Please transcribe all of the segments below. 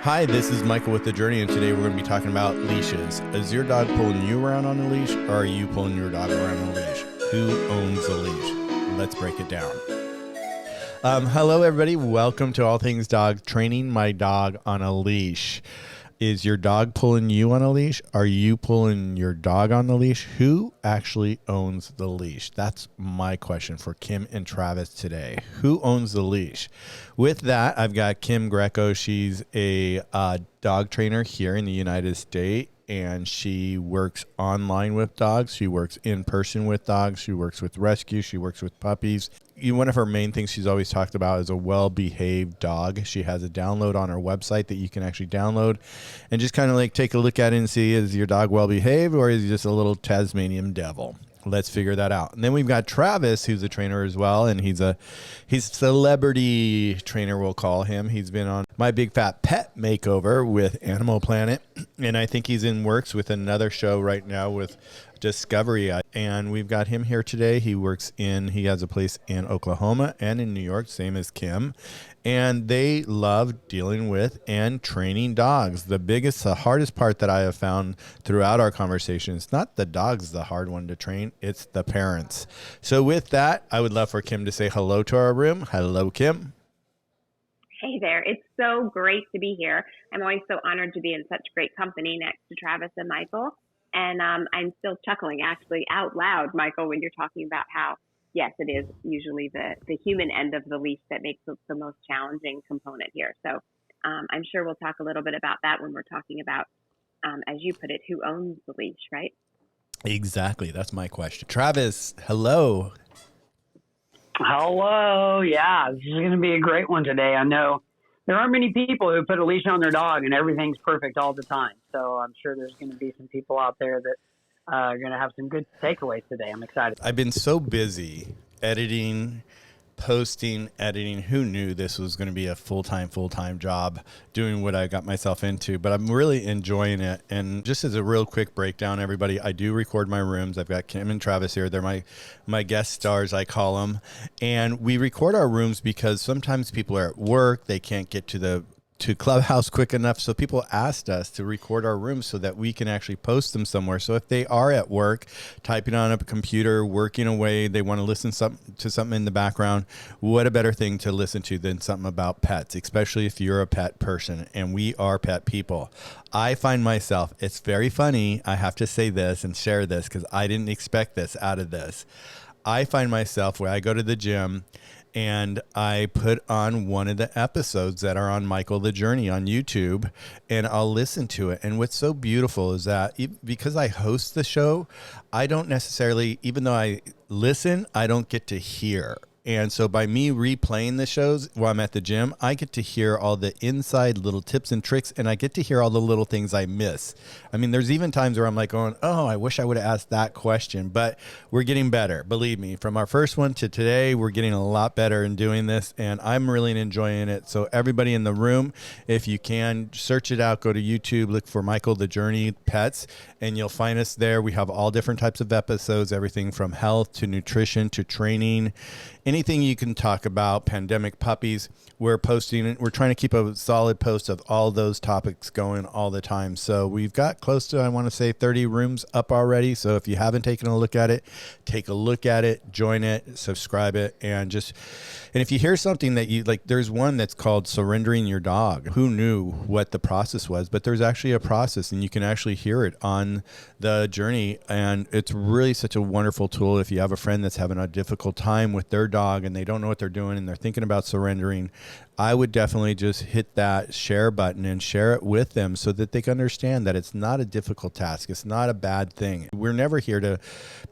Hi, this is Michael with The Journey, and today we're going to be talking about leashes. Is your dog pulling you around on a leash, or are you pulling your dog around on a leash? Who owns the leash? Let's break it down. Hello, everybody. Welcome to All Things Dog, training my dog on a leash. Is your dog pulling you on a leash? Are you pulling your dog on the leash? Who actually owns the leash? That's my question for Kim and Travis today. Who owns the leash? With that, I've got Kim Greco. She's a dog trainer here in the United States, and she works online with dogs. She works in person with dogs. She works with rescue. She works with puppies. One of her main things she's always talked about is a well-behaved dog. She has a download on her website that you can actually download and just kind of like take a look at it and see, is your dog well-behaved or is he just a little Tasmanian devil? Let's figure that out. And then we've got Travis, who's a trainer as well, and he's a celebrity trainer, we'll call him. He's been on My Big Fat Pet Makeover with Animal Planet, and I think he's in works with another show right now with Discovery. And we've got him here today. He has a place in Oklahoma and in New York, same as Kim. And they love dealing with and training dogs. The hardest part that I have found throughout our conversation, it's not the dogs the hard one to train, it's the parents. So with that, I would love for Kim to say hello to our room. Hello, Kim. Hey there. It's so great to be here. I'm always so honored to be in such great company next to Travis and Michael. And I'm still chuckling actually out loud, Michael, when you're talking about how, yes, it is usually the human end of the leash that makes it the most challenging component here. So I'm sure we'll talk a little bit about that when we're talking about, as you put it, who owns the leash, right? Exactly. That's my question. Travis, hello. Hello. Yeah, this is going to be a great one today. I know there aren't many people who put a leash on their dog and everything's perfect all the time. So I'm sure there's going to be some people out there that are going to have some good takeaways today. I'm excited. I've been so busy editing, posting, editing. Who knew this was going to be a full-time job doing what I got myself into, but I'm really enjoying it. And just as a real quick breakdown, everybody, I do record my rooms. I've got Kim and Travis here. They're my guest stars, I call them. And we record our rooms because sometimes people are at work. They can't get to Clubhouse quick enough. So people asked us to record our rooms so that we can actually post them somewhere. So if they are at work, typing on a computer, working away, they want to listen to something in the background, what a better thing to listen to than something about pets, especially if you're a pet person, and we are pet people. I find myself, it's very funny, I have to say this and share this because I didn't expect this out of this. I find myself where I go to the gym and I put on one of the episodes that are on Michael the Journey on YouTube, and I'll listen to it. And what's so beautiful is that because I host the show, I don't necessarily, even though I listen, I don't get to hear. And so by me replaying the shows while I'm at the gym, I get to hear all the inside little tips and tricks, and I get to hear all the little things I miss. I mean, there's even times where I'm like going, oh, I wish I would have asked that question, but we're getting better. Believe me, from our first one to today, we're getting a lot better in doing this, and I'm really enjoying it. So everybody in the room, if you can, search it out, go to YouTube, look for Michael the Journey Pets, and you'll find us there. We have all different types of episodes, everything from health to nutrition to training, anything you can talk about, pandemic puppies. We're trying to keep a solid post of all those topics going all the time. So we've got close to, I want to say 30 rooms up already. So if you haven't taken a look at it, take a look at it, join it, subscribe it, and if you hear something that you like, there's one that's called Surrendering Your Dog. Who knew what the process was, but there's actually a process and you can actually hear it on the journey. And it's really such a wonderful tool. If you have a friend that's having a difficult time with their dog and they don't know what they're doing and they're thinking about surrendering, I would definitely just hit that share button and share it with them so that they can understand that it's not a difficult task. It's not a bad thing. We're never here to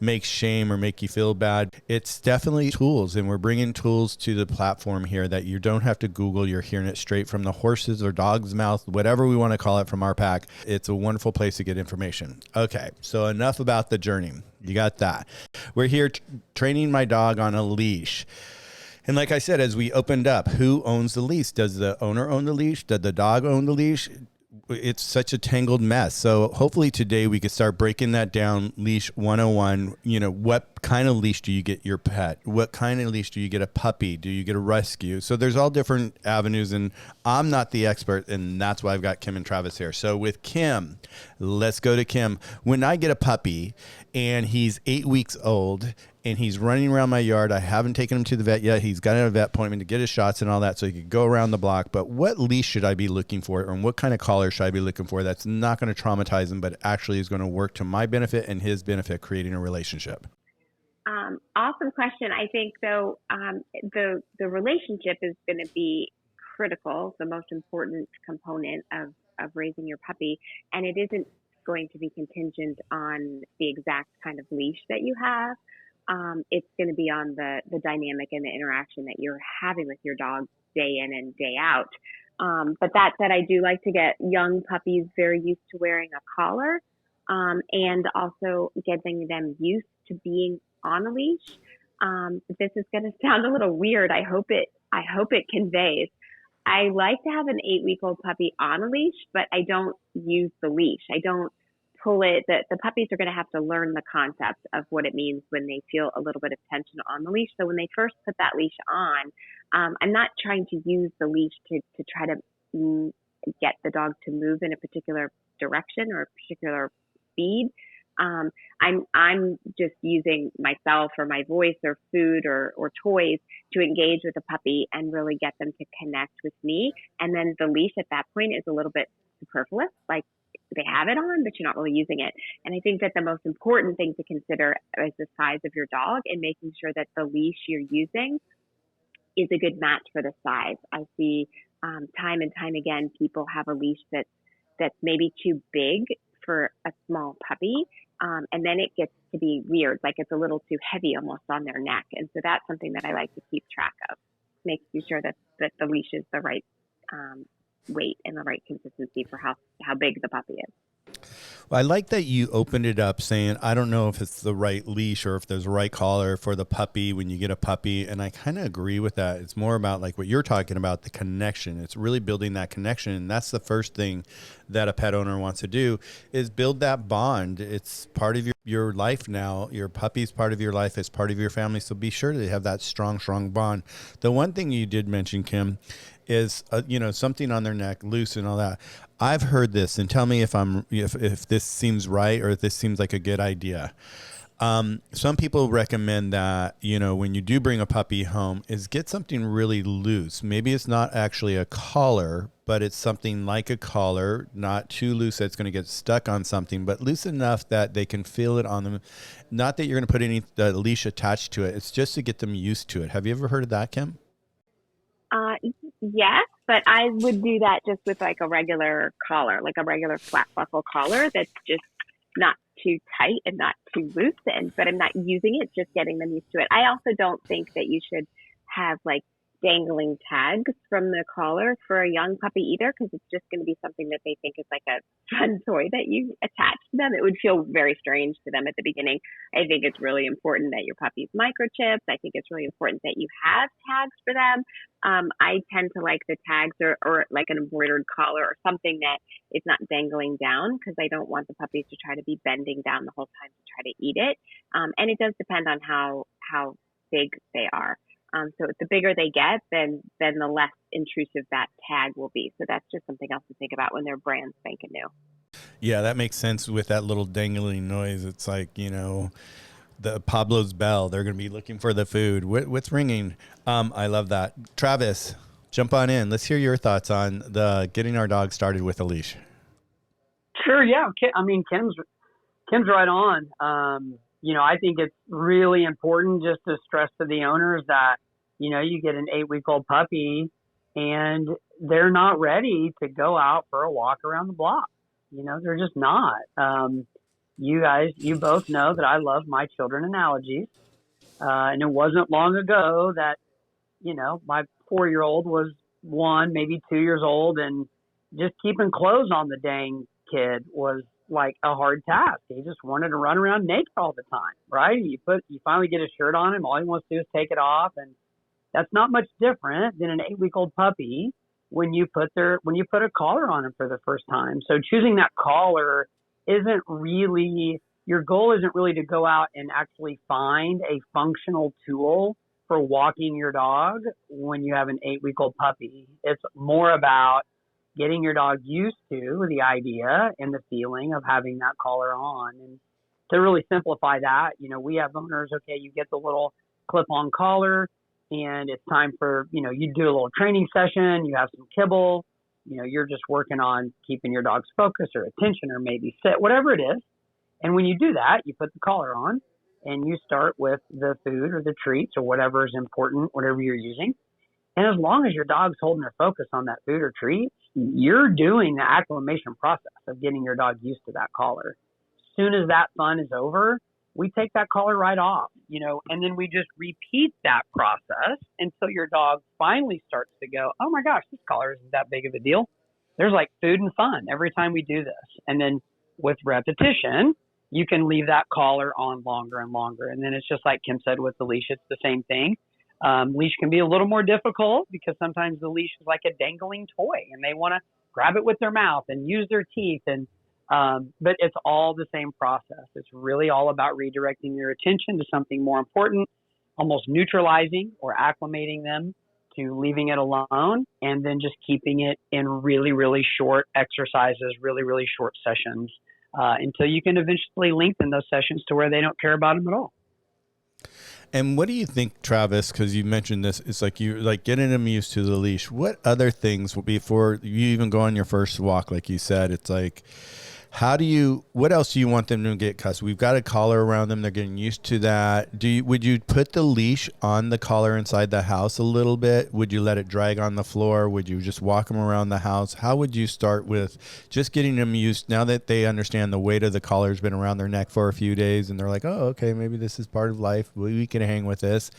make shame or make you feel bad. It's definitely tools, and we're bringing tools to the platform here that you don't have to Google. You're hearing it straight from the horse's or dog's mouth, whatever we want to call it from our pack. It's a wonderful place to get information. Okay, so enough about the journey. You got that. We're here training my dog on a leash. And like I said, as we opened up, who owns the leash? Does the owner own the leash? Does the dog own the leash? it's such a tangled mess. So hopefully today we could start breaking that down. Leash 101, what kind of leash do you get your pet? What kind of leash do you get a puppy? Do you get a rescue? So there's all different avenues, and I'm not the expert, and that's why I've got Kim and Travis here. So with Kim, let's go to Kim. When I get a puppy and he's 8 weeks old and he's running around my yard, I haven't taken him to the vet yet. He's got a vet appointment to get his shots and all that, so he could go around the block. But what leash should I be looking for, and what kind of collar should I be looking for that's not going to traumatize him, but actually is going to work to my benefit and his benefit, creating a relationship? Awesome question. I think though, the relationship is going to be critical, the most important component of raising your puppy, and it isn't going to be contingent on the exact kind of leash that you have. It's going to be on the dynamic and the interaction that you're having with your dog day in and day out. But that said, I do like to get young puppies very used to wearing a collar, and also getting them used to being on a leash. This is going to sound a little weird. I hope it conveys. I like to have an 8-week-old puppy on a leash, but I don't use the leash. I don't pull it. The puppies are going to have to learn the concept of what it means when they feel a little bit of tension on the leash. So when they first put that leash on, I'm not trying to use the leash to try to get the dog to move in a particular direction or a particular speed. I'm just using myself or my voice or food or toys to engage with the puppy and really get them to connect with me. And then the leash at that point is a little bit superfluous, like they have it on, but you're not really using it. And I think that the most important thing to consider is the size of your dog and making sure that the leash you're using is a good match for the size. I see time and time again, people have a leash that's maybe too big for a small puppy. And then it gets to be weird, like it's a little too heavy almost on their neck. And so that's something that I like to keep track of, making sure that the leash is the right weight and the right consistency for how big the puppy is. Well, I like that you opened it up saying, I don't know if it's the right leash or if there's a right collar for the puppy when you get a puppy. And I kind of agree with that. It's more about like what you're talking about, the connection. It's really building that connection. And that's the first thing that a pet owner wants to do is build that bond. It's part of your life now. Your puppy's part of your life. It's part of your family. So be sure to have that strong bond. The one thing you did mention, Kim, is something on their neck, loose and all that. I've heard this, and tell me if this seems right or if this seems like a good idea. Some people recommend that, when you do bring a puppy home, is get something really loose. Maybe it's not actually a collar, but it's something like a collar, not too loose that it's going to get stuck on something, but loose enough that they can feel it on them. Not that you're going to put any leash attached to it. It's just to get them used to it. Have you ever heard of that, Kim? Yes, but I would do that just with like a regular collar, like a regular flat buckle collar that's just not too tight and not too loose. But I'm not using it, just getting them used to it. I also don't think that you should have like dangling tags from the collar for a young puppy either, because it's just going to be something that they think is like a fun toy that you attach to them. It would feel very strange to them at the beginning. I think it's really important that your puppy's microchipped. I think it's really important that you have tags for them. I tend to like the tags or like an embroidered collar or something that is not dangling down, because I don't want the puppies to try to be bending down the whole time to try to eat it. And it does depend on how big they are. So the bigger they get, then the less intrusive that tag will be. So that's just something else to think about when they're brand spanking new. Yeah, that makes sense with that little dangling noise. It's like, the Pablo's bell. They're going to be looking for the food. What's ringing? I love that. Travis, jump on in. Let's hear your thoughts on the getting our dog started with a leash. Sure, yeah. I mean, Kim's right on. I think it's really important just to stress to the owners that, you get an 8-week-old puppy and they're not ready to go out for a walk around the block. They're just not. You both know that I love my children analogies. And it wasn't long ago that, my 4-year-old was 1, maybe 2 years old, and just keeping clothes on the dang kid was like a hard task. He just wanted to run around naked all the time, right? You finally get a shirt on him. All he wants to do is take it off. And that's not much different than an 8-week-old puppy when you put a collar on them for the first time. So choosing that collar isn't really, your goal isn't really to go out and actually find a functional tool for walking your dog when you have an 8-week-old puppy. It's more about getting your dog used to the idea and the feeling of having that collar on. And to really simplify that, we have owners, okay, you get the little clip-on collar and it's time for, you do a little training session, you have some kibble, you're just working on keeping your dog's focus or attention or maybe sit, whatever it is. And when you do that, you put the collar on and you start with the food or the treats or whatever is important, whatever you're using. And as long as your dog's holding their focus on that food or treats, you're doing the acclimation process of getting your dog used to that collar. As soon as that fun is over, we take that collar right off, and then we just repeat that process until your dog finally starts to go, oh my gosh, this collar isn't that big of a deal. There's like food and fun every time we do this. And then with repetition, you can leave that collar on longer and longer. And then it's just like Kim said with the leash, it's the same thing. Leash can be a little more difficult because sometimes the leash is like a dangling toy and they want to grab it with their mouth and use their teeth. But it's all the same process. It's really all about redirecting your attention to something more important, almost neutralizing or acclimating them to leaving it alone, and then just keeping it in really, really short exercises, really, really short sessions, until you can eventually lengthen those sessions to where they don't care about them at all. And what do you think, Travis, because you mentioned this, it's like you like getting them used to the leash. What other things before you even go on your first walk, like you said, it's like, what else do you want them to get? Because we've got a collar around them. They're getting used to that. Would you put the leash on the collar inside the house a little bit? Would you let it drag on the floor? Would you just walk them around the house? How would you start with just getting them used now that they understand the weight of the collar has been around their neck for a few days and they're like, oh, okay, maybe this is part of life. We can hang with this.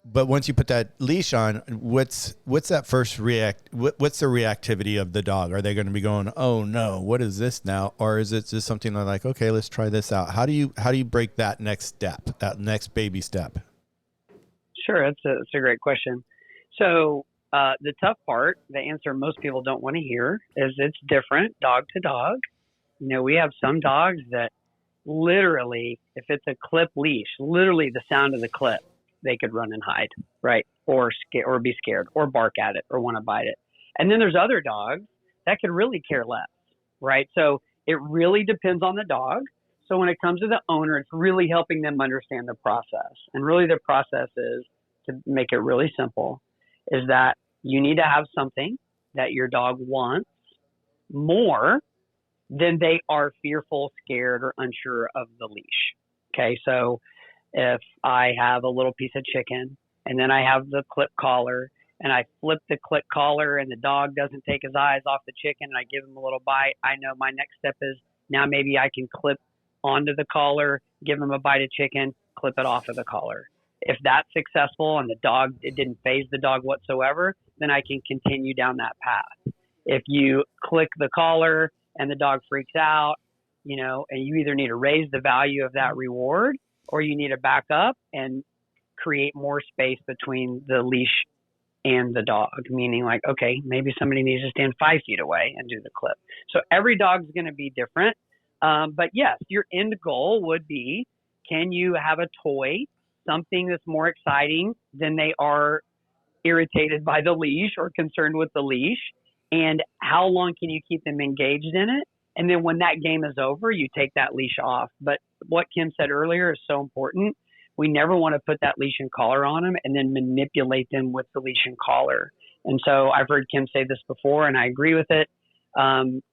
But once you put that leash on, what's that first what's the reactivity of the dog? Are they going to be going, oh no, what is this now? Or is it just something like, okay, let's try this out? How do you break that next step, that next baby step? Sure. That's a great question. So, the tough part, the answer most people don't want to hear is it's different dog to dog. We have some dogs that literally, if it's a clip leash, literally the sound of the clip, they could run and hide, right? Or be scared or bark at it or want to bite it. And then there's other dogs that could really care less, right? So it really depends on the dog. So when it comes to the owner, it's really helping them understand the process. And really the process is, to make it really simple, is that you need to have something that your dog wants more than they are fearful, scared, or unsure of the leash. Okay, so if I have a little piece of chicken and then I have the clip collar and I flip the clip collar and the dog doesn't take his eyes off the chicken and I give him a little bite, I know my next step is now maybe I can clip onto the collar, give him a bite of chicken, clip it off of the collar. If that's successful and it didn't faze the dog whatsoever, then I can continue down that path. If you click the collar and the dog freaks out, and you either need to raise the value of that reward or you need to back up and create more space between the leash and the dog, meaning like, okay, maybe somebody needs to stand 5 feet away and do the clip. So every dog's going to be different. But yes, your end goal would be, can you have a toy, something that's more exciting than they are irritated by the leash or concerned with the leash? And how long can you keep them engaged in it? And then when that game is over, you take that leash off. But what Kim said earlier is so important. We never want to put that leash and collar on them and then manipulate them with the leash and collar. And so I've heard Kim say this before, and I agree with it.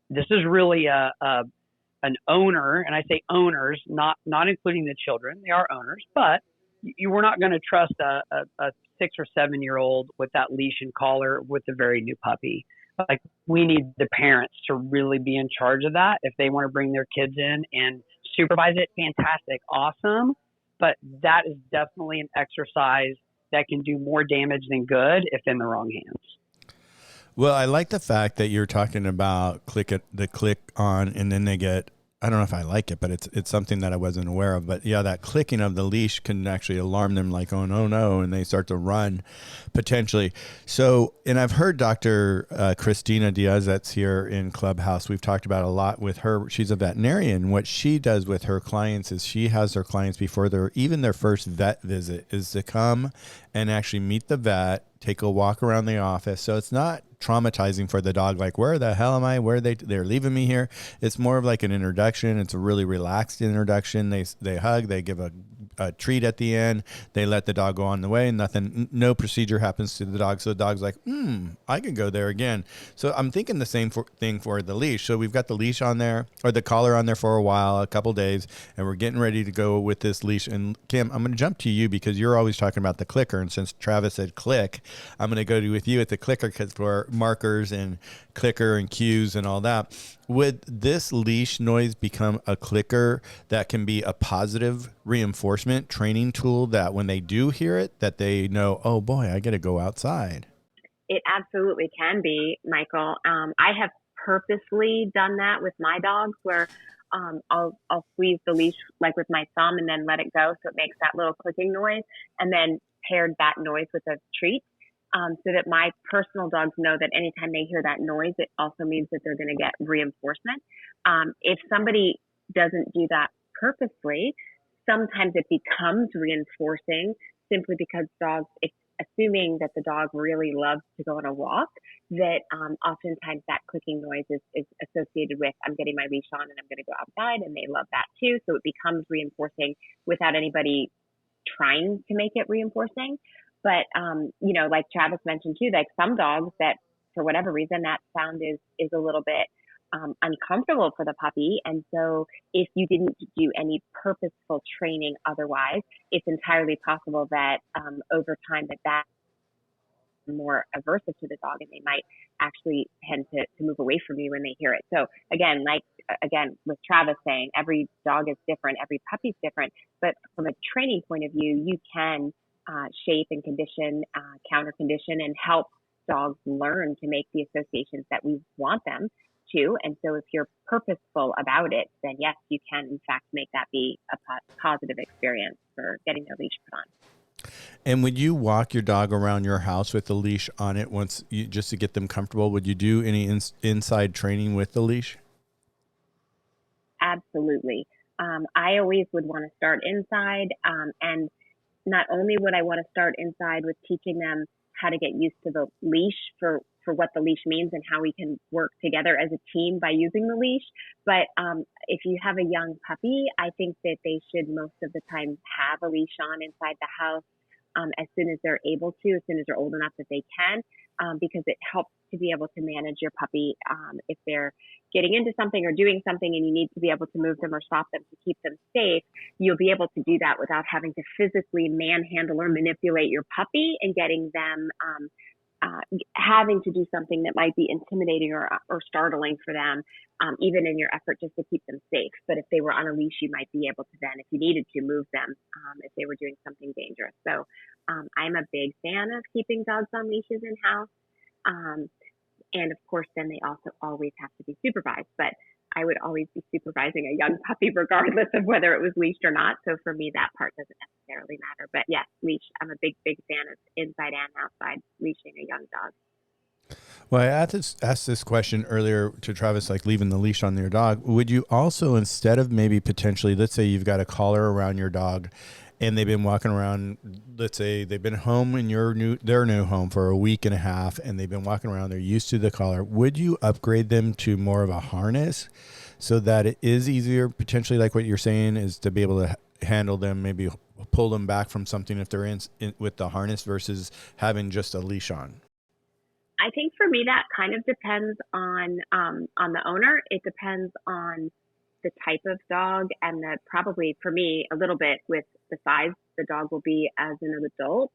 This is really an owner, and I say owners, not including the children. They are owners, but you were not going to trust a 6 or 7 year old with that leash and collar with a very new puppy. Like, we need the parents to really be in charge of that. If they want to bring their kids in and supervise it, fantastic, awesome. But that is definitely an exercise that can do more damage than good if in the wrong hands. Well, I like the fact that you're talking about the click on, and then they get I don't know if I like it, but it's something that I wasn't aware of. But yeah, that clicking of the leash can actually alarm them, like, oh no, and they start to run potentially. So, and I've heard Dr. Christina Diaz, that's here in Clubhouse. We've talked about a lot with her. She's a veterinarian. What she does with her clients is she has her clients before their first vet visit is to come and actually meet the vet, take a walk around the office. So it's not traumatizing for the dog, like, where the hell am I? They're leaving me here. It's more of like an introduction. It's a really relaxed introduction. They hug, they give a treat at the end. They let the dog go on the way. No procedure happens to the dog. So the dog's like, I can go there again. So I'm thinking the same thing for the leash. So we've got the leash on there, or the collar on there for a while, a couple days, and we're getting ready to go with this leash. And Kim, I'm going to jump to you because you're always talking about the clicker. And since Travis said click, I'm going to go with you at the clicker, because for markers and clicker and cues and all that. Would this leash noise become a clicker that can be a positive reinforcement training tool, that when they do hear it, that they know, oh boy, I got to go outside? It absolutely can be, Michael. I have purposely done that with my dogs, where I'll squeeze the leash like with my thumb and then let it go, so it makes that little clicking noise, and then paired that noise with a treat. So that my personal dogs know that anytime they hear that noise, it also means that they're going to get reinforcement. If somebody doesn't do that purposely, sometimes it becomes reinforcing simply because dogs, assuming that the dog really loves to go on a walk, that oftentimes that clicking noise is associated with, I'm getting my leash on and I'm going to go outside, and they love that too. So it becomes reinforcing without anybody trying to make it reinforcing. But, like Travis mentioned too, like some dogs that for whatever reason, that sound is a little bit uncomfortable for the puppy. And so if you didn't do any purposeful training otherwise, it's entirely possible that over time that more aversive to the dog, and they might actually tend to move away from you when they hear it. So again, with Travis saying, every dog is different, every puppy's different, but from a training point of view, you can shape and condition, counter condition, and help dogs learn to make the associations that we want them to. And so if you're purposeful about it, then yes, you can in fact make that be a positive experience for getting their leash put on. And would you walk your dog around your house with the leash on it just to get them comfortable? Would you do any inside training with the leash? Absolutely. I always would want to start inside, and not only would I want to start inside with teaching them how to get used to the leash for what the leash means and how we can work together as a team by using the leash. But if you have a young puppy, I think that they should most of the time have a leash on inside the house as soon as they're able to, as soon as they're old enough that they can, because it helps to be able to manage your puppy if they're getting into something or doing something and you need to be able to move them or stop them to keep them safe. You'll be able to do that without having to physically manhandle or manipulate your puppy and getting them having to do something that might be intimidating or startling for them, even in your effort just to keep them safe. But if they were on a leash, you might be able to then, if you needed to, move them if they were doing something dangerous. So I'm a big fan of keeping dogs on leashes in house. And of course, then they also always have to be supervised. But I would always be supervising a young puppy regardless of whether it was leashed or not. So for me, that part doesn't necessarily matter. But yes, leash, I'm a big fan of inside and outside leashing a young dog. Well, I asked this question earlier to Travis, like leaving the leash on your dog. Would you also, instead of maybe potentially, let's say you've got a collar around your dog and they've been walking around, let's say they've been home in their new home for a week and a half, and they've been walking around, they're used to the collar. Would you upgrade them to more of a harness so that it is easier, potentially, like what you're saying, is to be able to handle them, maybe pull them back from something if they're in with the harness versus having just a leash on? I think for me, that kind of depends on the owner. It depends on the type of dog, and probably for me a little bit with the size the dog will be as an adult.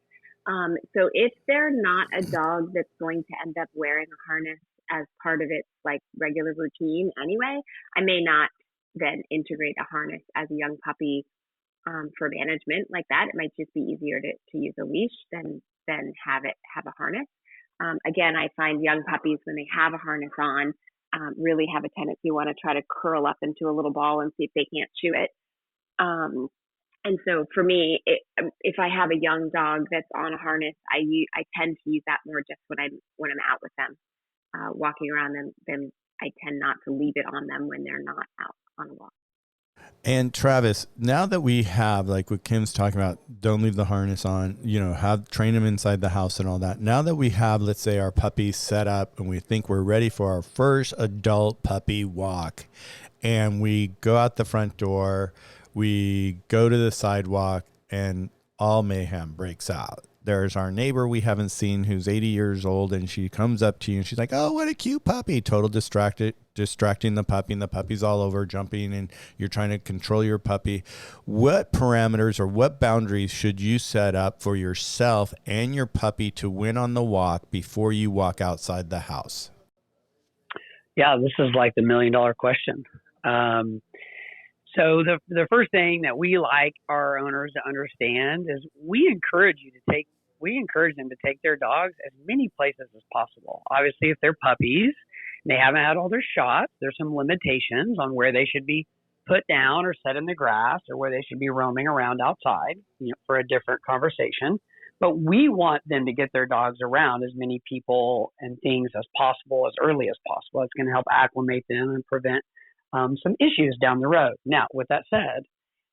So if they're not a dog that's going to end up wearing a harness as part of its like regular routine anyway, I may not then integrate a harness as a young puppy for management like that. It might just be easier to use a leash than have a harness. Again, I find young puppies, when they have a harness on, really have a tendency to want to try to curl up into a little ball and see if they can't chew it. And so for me, if I have a young dog that's on a harness, I tend to use that more just when I'm out with them, walking around them. Then I tend not to leave it on them when they're not out on a walk. And Travis, now that we have, like what Kim's talking about, don't leave the harness on, train them inside the house and all that. Now that we have, let's say, our puppies set up and we think we're ready for our first adult puppy walk, and we go out the front door, we go to the sidewalk, and all mayhem breaks out. There's our neighbor we haven't seen who's 80 years old, and she comes up to you and she's like, "Oh, what a cute puppy." Total distracting the puppy, and the puppy's all over jumping, and you're trying to control your puppy. What parameters or what boundaries should you set up for yourself and your puppy to win on the walk before you walk outside the house? Yeah, this is like the $1 million question. So the first thing that we like our owners to understand is we encourage them to take their dogs as many places as possible. Obviously, if they're puppies and they haven't had all their shots, there's some limitations on where they should be put down or set in the grass or where they should be roaming around outside, for a different conversation. But we want them to get their dogs around as many people and things as possible, as early as possible. It's going to help acclimate them and prevent some issues down the road. Now, with that said,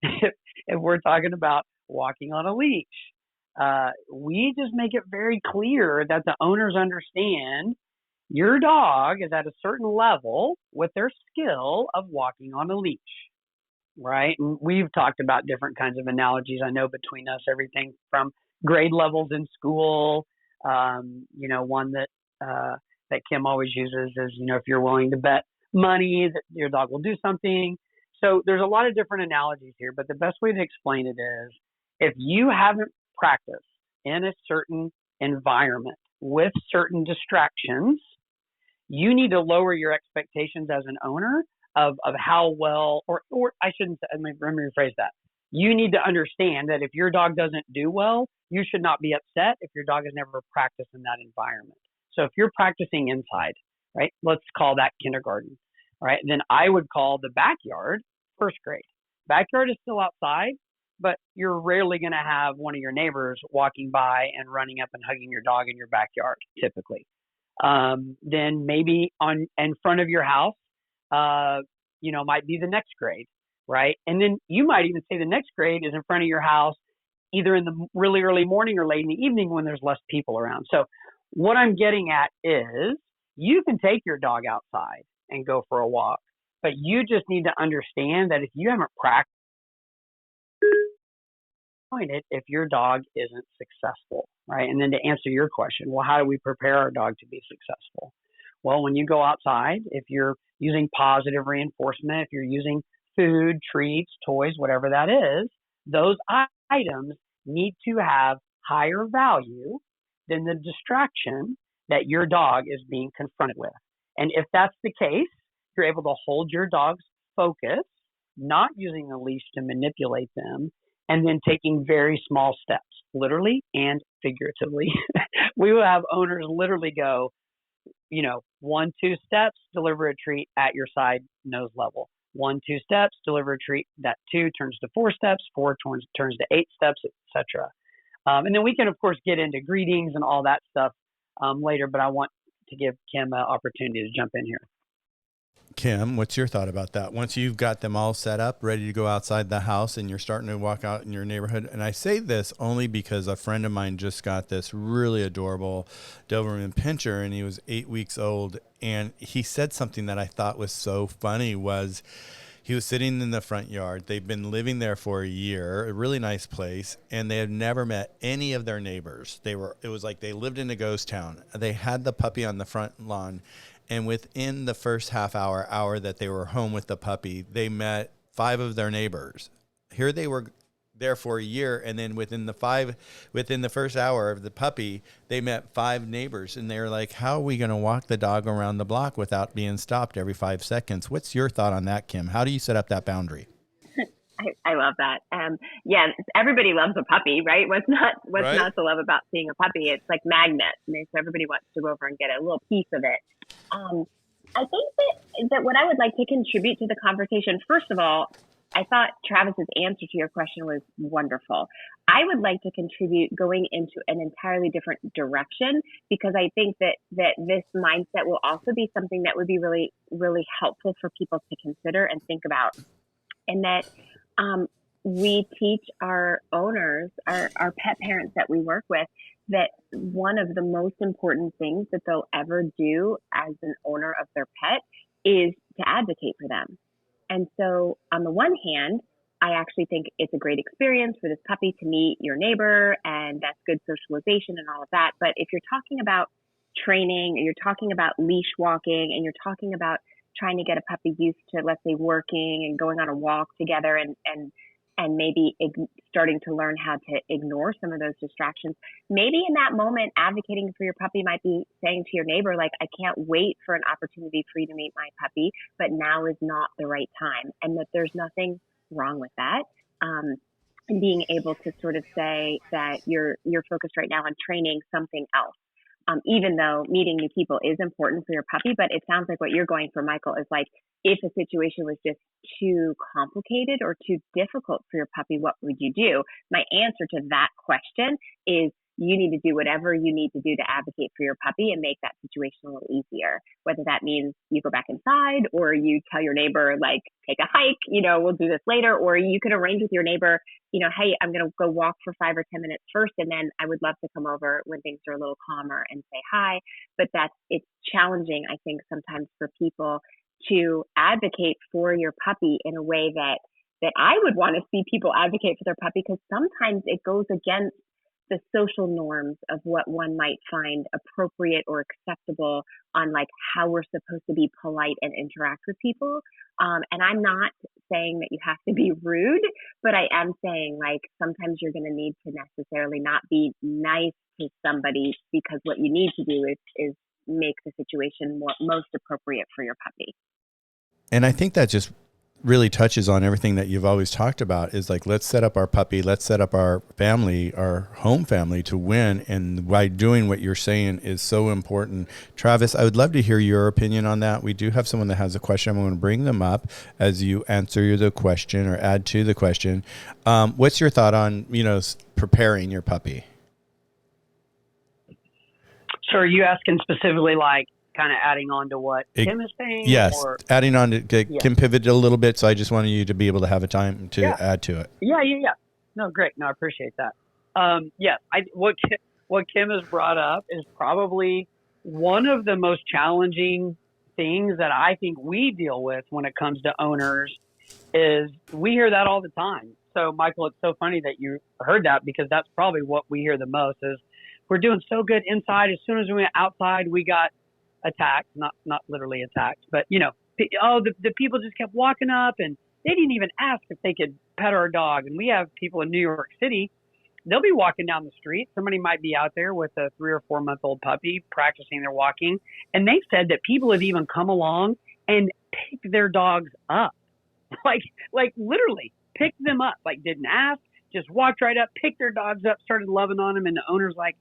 if we're talking about walking on a leash, we just make it very clear that the owners understand your dog is at a certain level with their skill of walking on a leash, right? And we've talked about different kinds of analogies. I know between us, everything from grade levels in school, one that Kim always uses is, if you're willing to bet money that your dog will do something. So there's a lot of different analogies here, but the best way to explain it is if you haven't practiced in a certain environment with certain distractions, you need to lower your expectations as an owner of how well, or I shouldn't say, let me rephrase that. You need to understand that if your dog doesn't do well, you should not be upset if your dog has never practiced in that environment. So if you're practicing inside, right, let's call that kindergarten, right? Then I would call the backyard first grade. Backyard is still outside, but you're rarely going to have one of your neighbors walking by and running up and hugging your dog in your backyard, typically. Then maybe in front of your house, might be the next grade, right? And then you might even say the next grade is in front of your house, either in the really early morning or late in the evening when there's less people around. So what I'm getting at is you can take your dog outside and go for a walk, but you just need to understand that if you haven't practiced it, if your dog isn't successful, right? And then to answer your question, well, how do we prepare our dog to be successful? Well, when you go outside, if you're using positive reinforcement, if you're using food, treats, toys, whatever that is, those items need to have higher value than the distraction that your dog is being confronted with. And if that's the case, you're able to hold your dog's focus, not using the leash to manipulate them, and then taking very small steps, literally and figuratively. We will have owners literally go, 1-2 steps, deliver a treat at your side nose level. 1-2 steps, deliver a treat. That 2 turns to 4 steps, 4 turns to 8 steps, etc. And then we can, of course, get into greetings and all that stuff later, but I want to give Kim an opportunity to jump in here. Kim, what's your thought about that? Once you've got them all set up, ready to go outside the house, and you're starting to walk out in your neighborhood, and I say this only because a friend of mine just got this really adorable Doberman Pinscher, and he was 8 weeks old, and he said something that I thought was so funny was he was sitting in the front yard. They've been living there for a year, a really nice place, and they had never met any of their neighbors. It was like they lived in a ghost town. They had the puppy on the front lawn, and within the first half hour that they were home with the puppy, they met 5 of their neighbors. Here they were there for a year, and then within the first hour of the puppy, they met 5 neighbors, and they were like, how are we going to walk the dog around the block without being stopped every 5 seconds? What's your thought on that, Kim? How do you set up that boundary? I love that. Yeah, everybody loves a puppy, right? What's not to love about seeing a puppy? It's like magnets. So everybody wants to go over and get a little piece of it. I think that what I would like to contribute to the conversation, first of all, I thought Travis's answer to your question was wonderful. I would like to contribute going into an entirely different direction because I think that this mindset will also be something that would be really, really helpful for people to consider and think about. And that we teach our owners, our pet parents that we work with, that one of the most important things that they'll ever do as an owner of their pet is to advocate for them. And so, on the one hand, I actually think it's a great experience for this puppy to meet your neighbor, and that's good socialization and all of that. But if you're talking about training, or you're talking about leash walking, and you're talking about trying to get a puppy used to, let's say, working and going on a walk together, and maybe starting to learn how to ignore some of those distractions. Maybe in that moment, advocating for your puppy might be saying to your neighbor, like, I can't wait for an opportunity for you to meet my puppy, but now is not the right time. And that there's nothing wrong with that. And being able to sort of say that you're focused right now on training something else. Even though meeting new people is important for your puppy, but it sounds like what you're going for, Michael, is like, if a situation was just too complicated or too difficult for your puppy, what would you do? My answer to that question is you need to do whatever you need to do to advocate for your puppy and make that situation a little easier. Whether that means you go back inside or you tell your neighbor, like, take a hike, we'll do this later, or you could arrange with your neighbor, hey, I'm going to go walk for 5 or 10 minutes first, and then I would love to come over when things are a little calmer and say hi. But it's challenging, I think, sometimes for people to advocate for your puppy in a way that I would want to see people advocate for their puppy, because sometimes it goes against the social norms of what one might find appropriate or acceptable on, like, how we're supposed to be polite and interact with people. And I'm not saying that you have to be rude, but I am saying, like, sometimes you're going to need to necessarily not be nice to somebody, because what you need to do is make the situation most appropriate for your puppy. And I think that just really touches on everything that you've always talked about, is like, let's set up our puppy, let's set up our family, our home family to win. And by doing what you're saying is so important. Travis, I would love to hear your opinion on that. We do have someone that has a question. I'm going to bring them up as you answer the question or add to the question. What's your thought on, preparing your puppy? So are you asking specifically, like, kind of adding on to what Kim is saying? Yes, adding on to Kim pivoted a little bit, so I just wanted you to be able to have a time to add to it. Yeah. No, great. No, I appreciate that. What Kim has brought up is probably one of the most challenging things that I think we deal with when it comes to owners. Is we hear that all the time. So, Michael, it's so funny that you heard that, because that's probably what we hear the most is, we're doing so good inside. As soon as we went outside, we got attacked, not literally attacked, but the people just kept walking up, and they didn't even ask if they could pet our dog. And we have people in New York City, they'll be walking down the street. Somebody might be out there with a 3 or 4 month old puppy practicing their walking. And they said that people have even come along and picked their dogs up, like literally picked them up, like didn't ask, just walked right up, picked their dogs up, started loving on them. And the owner's like,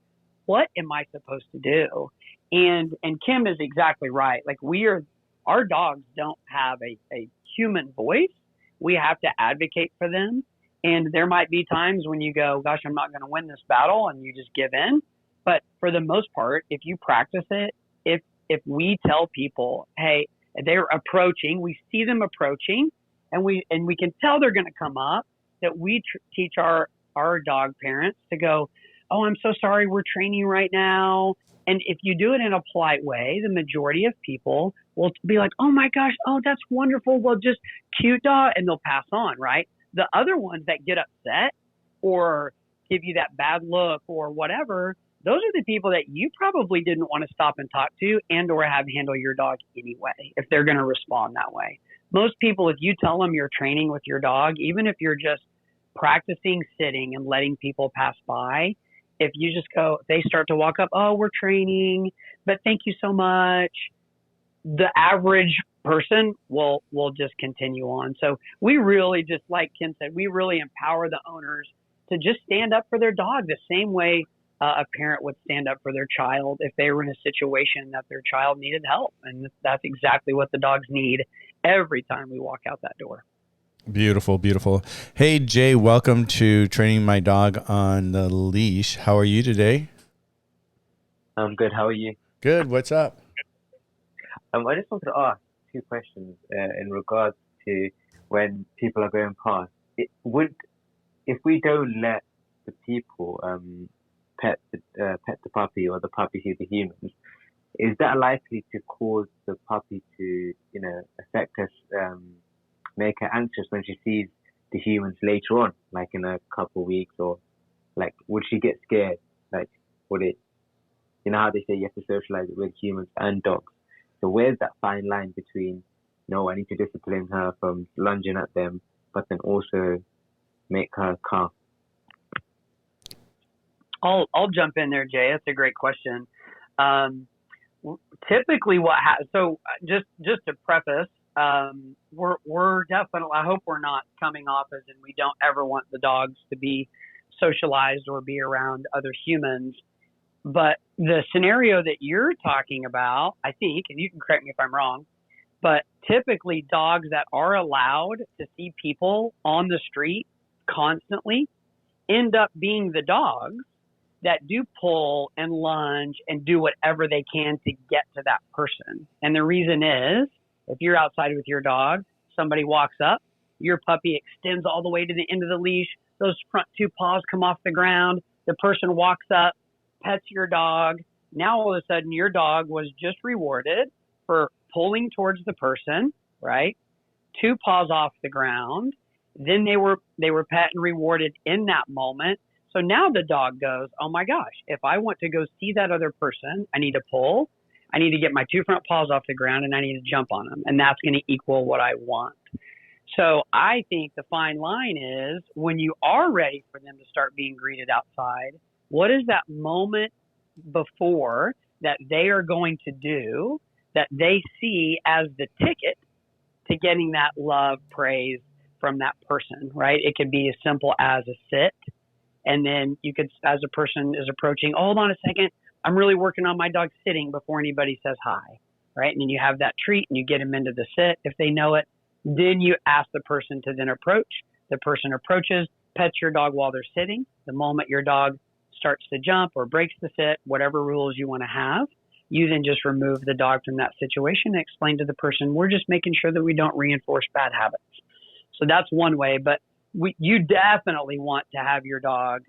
what am I supposed to do? And Kim is exactly right. Like, our dogs don't have a human voice. We have to advocate for them. And there might be times when you go, gosh, I'm not going to win this battle, and you just give in. But for the most part, if you practice it, if we tell people, hey, they're approaching, we see them approaching, and we can tell they're going to come up, that we teach our dog parents to go, oh, I'm so sorry, we're training right now. And if you do it in a polite way, the majority of people will be like, oh my gosh, oh, that's wonderful. Well, just cute dog. And they'll pass on, right? The other ones that get upset or give you that bad look or whatever, those are the people that you probably didn't want to stop and talk to and or have handle your dog anyway, if they're going to respond that way. Most people, if you tell them you're training with your dog, even if you're just practicing sitting and letting people pass by, if you just go, they start to walk up, oh, we're training, but thank you so much. The average person will just continue on. So we really, just like Ken said, we really empower the owners to just stand up for their dog the same way a parent would stand up for their child if they were in a situation that their child needed help. And that's exactly what the dogs need every time we walk out that door. Beautiful, beautiful. Hey, Jay, welcome to Training My Dog on the Leash. How are you today? I'm good. How are you? Good. What's up? I just wanted to ask two questions in regards to when people are going past. If we don't let the people pet the puppy or the puppy see the humans, is that likely to cause the puppy to, affect us, make her anxious when she sees the humans later on, like in a couple of weeks, or like would she get scared? Like would it? You know how they say you have to socialize it with humans and dogs. So where's that fine line between, no, I need to discipline her from lunging at them, but then also make her calm? I'll jump in there, Jay. That's a great question. Typically, so just to preface, we're definitely. I hope we're not coming off as in we don't ever want the dogs to be socialized or be around other humans. But the scenario that you're talking about, I think, and you can correct me if I'm wrong, but typically dogs that are allowed to see people on the street constantly end up being the dogs that do pull and lunge and do whatever they can to get to that person. And the reason is, if you're outside with your dog, somebody walks up, your puppy extends all the way to the end of the leash, those front two paws come off the ground, the person walks up, pets your dog. Now all of a sudden your dog was just rewarded for pulling towards the person, right? Two paws off the ground. Then they were pet and rewarded in that moment. So now the dog goes, oh my gosh, if I want to go see that other person, I need to pull, I need to get my two front paws off the ground, and I need to jump on them. And that's going to equal what I want. So I think the fine line is when you are ready for them to start being greeted outside, what is that moment before that they are going to do that they see as the ticket to getting that love, praise from that person, right? It could be as simple as a sit. And then you could, as a person is approaching, hold on a second, I'm really working on my dog sitting before anybody says hi, right? And then you have that treat and you get them into the sit if they know it. Then you ask the person to then approach. The person approaches, pets your dog while they're sitting. The moment your dog starts to jump or breaks the sit, whatever rules you want to have, you then just remove the dog from that situation and explain to the person, we're just making sure that we don't reinforce bad habits. So that's one way, but you definitely want to have your dog,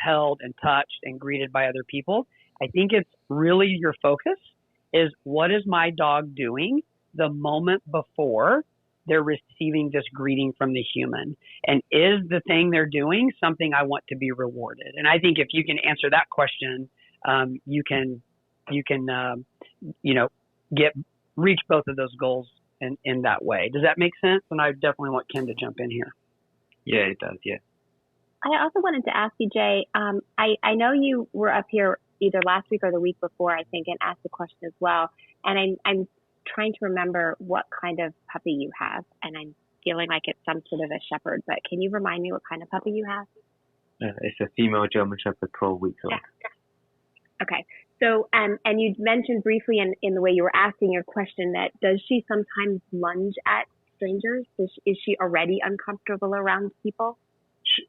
held and touched and greeted by other people. I think it's really your focus is what is my dog doing the moment before they're receiving this greeting from the human? And is the thing they're doing something I want to be rewarded? And I think if you can answer that question, you can reach both of those goals in that way. Does that make sense? And I definitely want Ken to jump in here. Yeah, it does. Yeah. I also wanted to ask you, Jay, I know you were up here either last week or the week before, I think, and asked the question as well. And I'm trying to remember what kind of puppy you have, and I'm feeling like it's some sort of a shepherd, but can you remind me what kind of puppy you have? It's a female German Shepherd, 12 weeks old. Yeah. Okay. So, and you mentioned briefly in the way you were asking your question that does she sometimes lunge at strangers? Is she already uncomfortable around people? She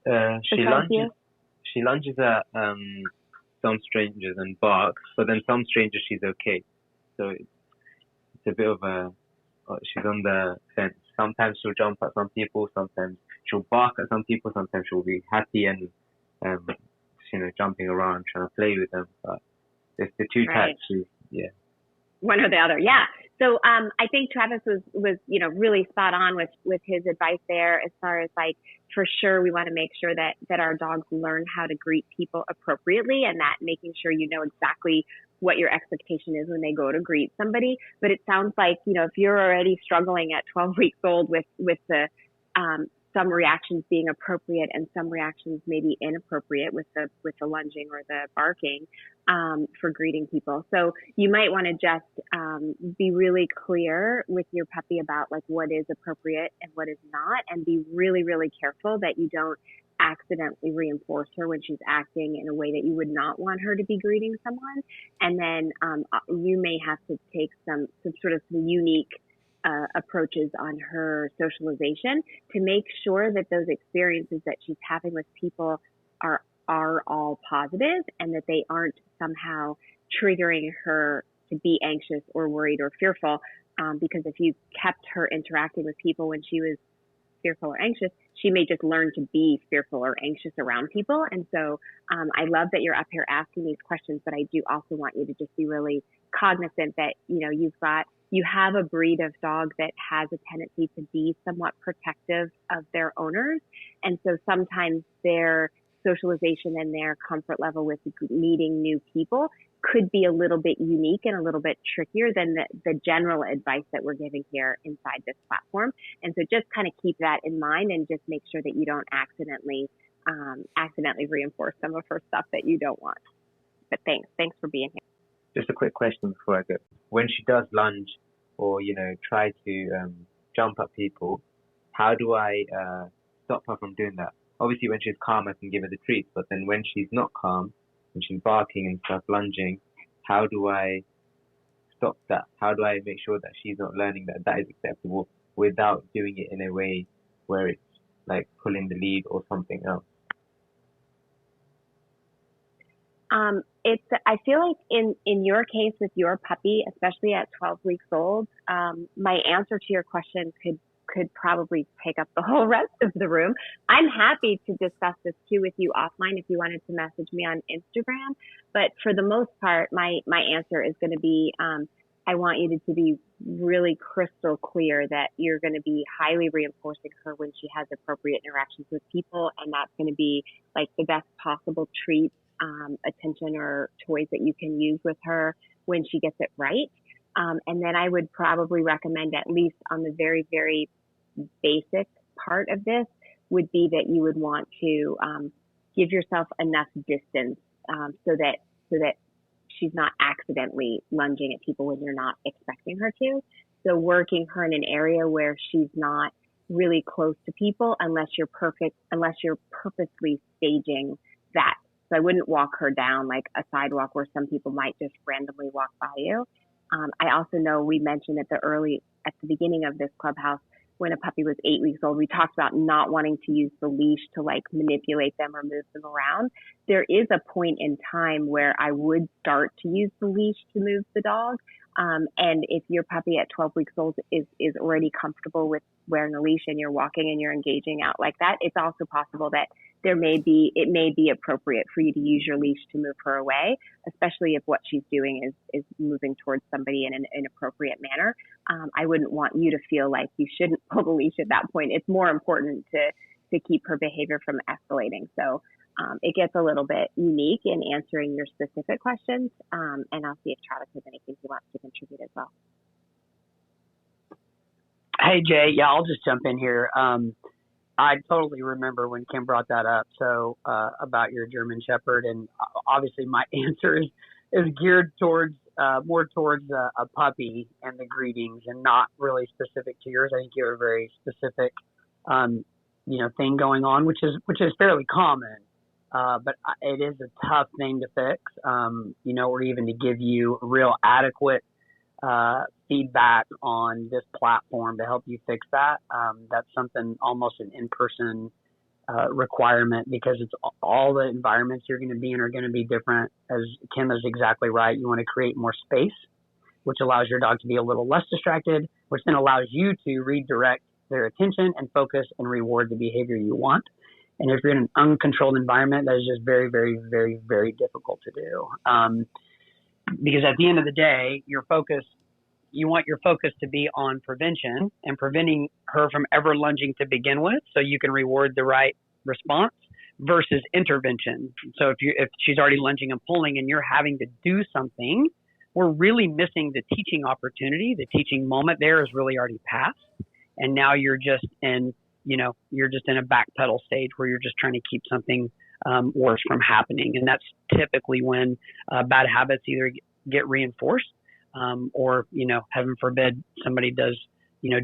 lunges at some strangers and barks, but then some strangers she's okay. So it's a bit of she's on the fence. Sometimes she'll jump at some people, sometimes she'll bark at some people, sometimes she'll be happy and jumping around trying to play with them. But it's the two types. Yeah. One or the other, yeah. So I think Travis was really spot on with his advice there as far as like for sure we want to make sure that our dogs learn how to greet people appropriately, and that making sure you know exactly what your expectation is when they go to greet somebody. But it sounds like if you're already struggling at 12 weeks old with the some reactions being appropriate and some reactions maybe inappropriate with the lunging or the barking for greeting people. So you might want to just be really clear with your puppy about like what is appropriate and what is not, and be really, really careful that you don't accidentally reinforce her when she's acting in a way that you would not want her to be greeting someone. And then you may have to take some sort of unique approaches on her socialization to make sure that those experiences that she's having with people are all positive, and that they aren't somehow triggering her to be anxious or worried or fearful. Because if you kept her interacting with people when she was fearful or anxious, she may just learn to be fearful or anxious around people. And so I love that you're up here asking these questions, but I do also want you to just be really cognizant that, you have a breed of dog that has a tendency to be somewhat protective of their owners. And so sometimes their socialization and their comfort level with meeting new people could be a little bit unique and a little bit trickier than the general advice that we're giving here inside this platform. And so just kind of keep that in mind and just make sure that you don't accidentally reinforce some of her stuff that you don't want. But thanks for being here. Just a quick question before I go. When she does lunge or, try to jump at people, how do I stop her from doing that? Obviously, when she's calm, I can give her the treats. But then when she's not calm, when she's barking and stuff, lunging, how do I stop that? How do I make sure that she's not learning that is acceptable without doing it in a way where it's like pulling the lead or something else? I feel like in your case with your puppy, especially at 12 weeks old, my answer to your question could probably take up the whole rest of the room. I'm happy to discuss this too with you offline if you wanted to message me on Instagram. But for the most part, my answer is going to be, I want you to be really crystal clear that you're going to be highly reinforcing her when she has appropriate interactions with people. And that's going to be like the best possible treats, attention or toys that you can use with her when she gets it right. And then I would probably recommend, at least on the very, very basic part of this, would be that you would want to give yourself enough distance so that she's not accidentally lunging at people when you're not expecting her to. So working her in an area where she's not really close to people unless you're purposely staging that. So I wouldn't walk her down like a sidewalk where some people might just randomly walk by you. I also know we mentioned at the beginning of this clubhouse, when a puppy was 8 weeks old, we talked about not wanting to use the leash to like manipulate them or move them around. There is a point in time where I would start to use the leash to move the dog. And if your puppy at 12 weeks old is already comfortable with wearing a leash and you're walking and you're engaging out like that, it's also possible that it may be appropriate for you to use your leash to move her away, especially if what she's doing is moving towards somebody in an inappropriate manner. I wouldn't want you to feel like you shouldn't pull the leash at that point. It's more important to keep her behavior from escalating. So it gets a little bit unique in answering your specific questions. And I'll see if Travis has anything he wants to contribute as well. Hey, Jay. Yeah, I'll just jump in here. I totally remember when Kim brought that up. So about your German Shepherd, and obviously my answer is geared towards more towards a puppy and the greetings, and not really specific to yours. I think you have a very specific, thing going on, which is fairly common. But it is a tough thing to fix, or even to give you real adequate feedback on this platform to help you fix that. That's something almost an in-person requirement, because it's all the environments you're going to be in are going to be different. As Kim is exactly right, you want to create more space, which allows your dog to be a little less distracted, which then allows you to redirect their attention and focus and reward the behavior you want. And if you're in an uncontrolled environment, that is just very, very, very, very difficult to do. Because at the end of the day, you want your focus to be on prevention and preventing her from ever lunging to begin with, so you can reward the right response, versus intervention. So if she's already lunging and pulling and you're having to do something, we're really missing the teaching opportunity. The teaching moment there is really already passed. And now you're just in a backpedal stage where you're just trying to keep something worse from happening. And that's typically when bad habits either get reinforced or, heaven forbid, somebody does